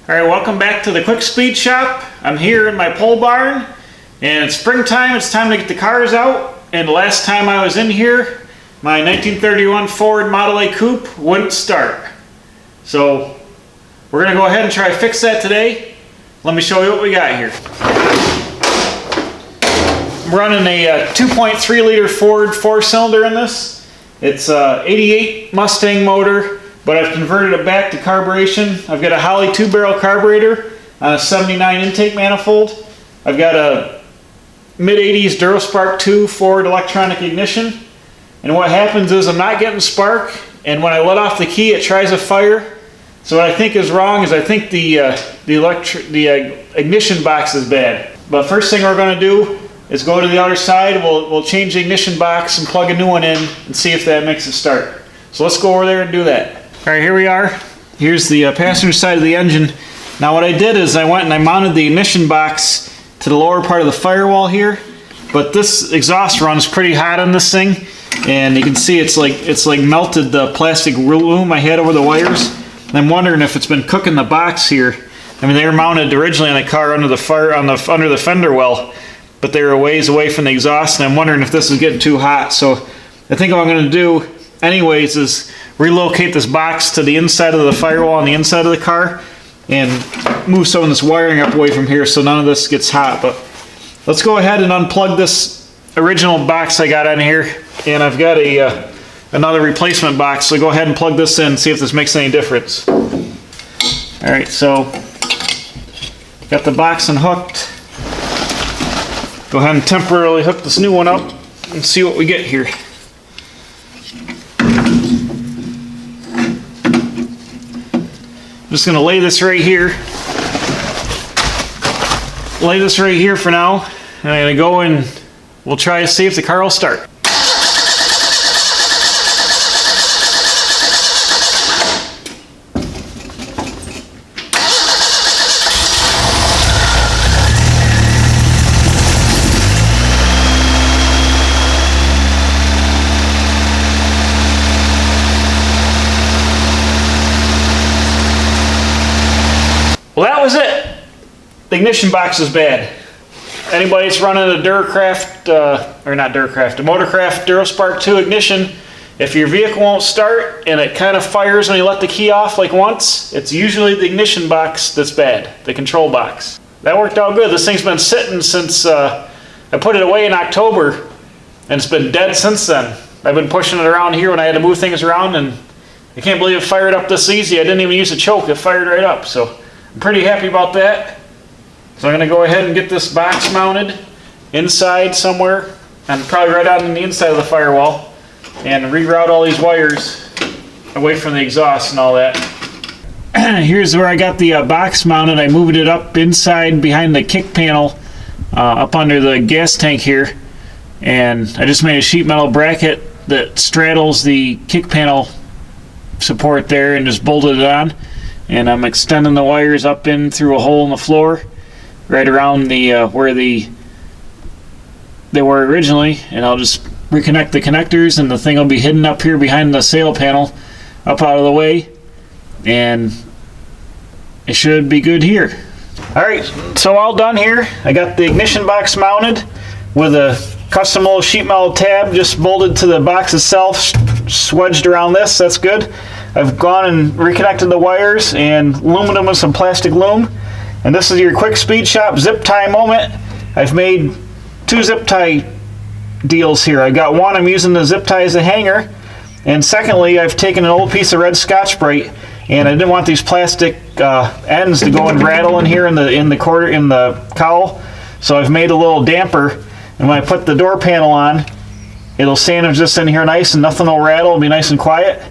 Alright, welcome back to the Quick Speed Shop. I'm here in my pole barn and it's springtime. It's time to get the cars out. And the last time I was in here, my 1931 Ford Model A Coupe wouldn't start. So we're going to go ahead and try to fix that today. Let me show you what we got here. I'm running a 2.3 liter Ford 4-cylinder in this. It's a 88 Mustang motor, but I've converted it back to carburation. I've got a Holley 2-barrel carburetor on a 79 intake manifold. I've got a mid-80s Duraspark 2 Ford electronic ignition. And what happens is I'm not getting spark, and when I let off the key it tries to fire. So what I think is wrong is I think the ignition box is bad. But first thing we're going to do is go to the other side. We'll change the ignition box and plug a new one in and see if that makes it start. So let's go over there and do that. Alright, here we are. Here's the passenger side of the engine. Now what I did is I went and I mounted the ignition box to the lower part of the firewall here. But this exhaust runs pretty hot on this thing. And you can see it's like melted the plastic loom I had over the wires. And I'm wondering if it's been cooking the box here. I mean, they were mounted originally on the car under the fender well, but they were a ways away from the exhaust, and I'm wondering if this is getting too hot. So I think what I'm going to do anyways is relocate this box to the inside of the firewall on the inside of the car and move some of this wiring up away from here so none of this gets hot. But let's go ahead and unplug this original box I got on here, and I've got another replacement box, so go ahead and plug this in and see if this makes any difference. Alright, so got the box unhooked. Go ahead and temporarily hook this new one up and see what we get here. I'm just going to lay this right here. Lay this right here for now. And I'm going to go and we'll try to see if the car will start. Well, that was it. The ignition box is bad. Anybody that's running a Motorcraft Duraspark 2 ignition, if your vehicle won't start and it kind of fires when you let the key off like once, it's usually the ignition box that's bad, the control box. That worked out good. This thing's been sitting since I put it away in October, and it's been dead since then. I've been pushing it around here when I had to move things around, and I can't believe it fired up this easy. I didn't even use a choke. It fired right up. So I'm pretty happy about that. So I'm going to go ahead and get this box mounted inside somewhere, and probably right out on the inside of the firewall, and reroute all these wires away from the exhaust and all that. Here's where I got the box mounted. I moved it up inside behind the kick panel, up under the gas tank here, and I just made a sheet metal bracket that straddles the kick panel support there and just bolted it on. And I'm extending the wires up in through a hole in the floor right around the where they were originally, and I'll just reconnect the connectors, and the thing will be hidden up here behind the sail panel up out of the way, and it should be good here. Alright, so all done here. I got the ignition box mounted with a custom little sheet metal tab just bolted to the box itself, swedged around this. That's good. I've gone and reconnected the wires and loomed them with some plastic loom. And this is your Quick Speed Shop zip tie moment. I've made 2 zip tie deals here. I got one, I'm using the zip tie as a hanger. And secondly, I've taken an old piece of red Scotch-Brite, and I didn't want these plastic ends to go and rattle in here in the cowl. So I've made a little damper, and when I put the door panel on, it'll sandwich this in here nice and nothing will rattle. It'll be nice and quiet.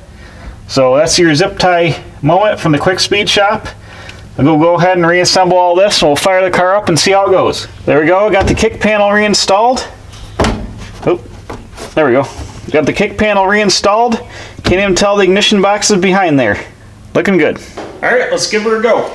So that's your zip tie moment from the Quick Speed Shop. I'll go ahead and reassemble all this. We'll fire the car up and see how it goes. There we go. Got the kick panel reinstalled. Oop, there we go. Got the kick panel reinstalled. Can't even tell the ignition box is behind there. Looking good. All right, let's give her a go.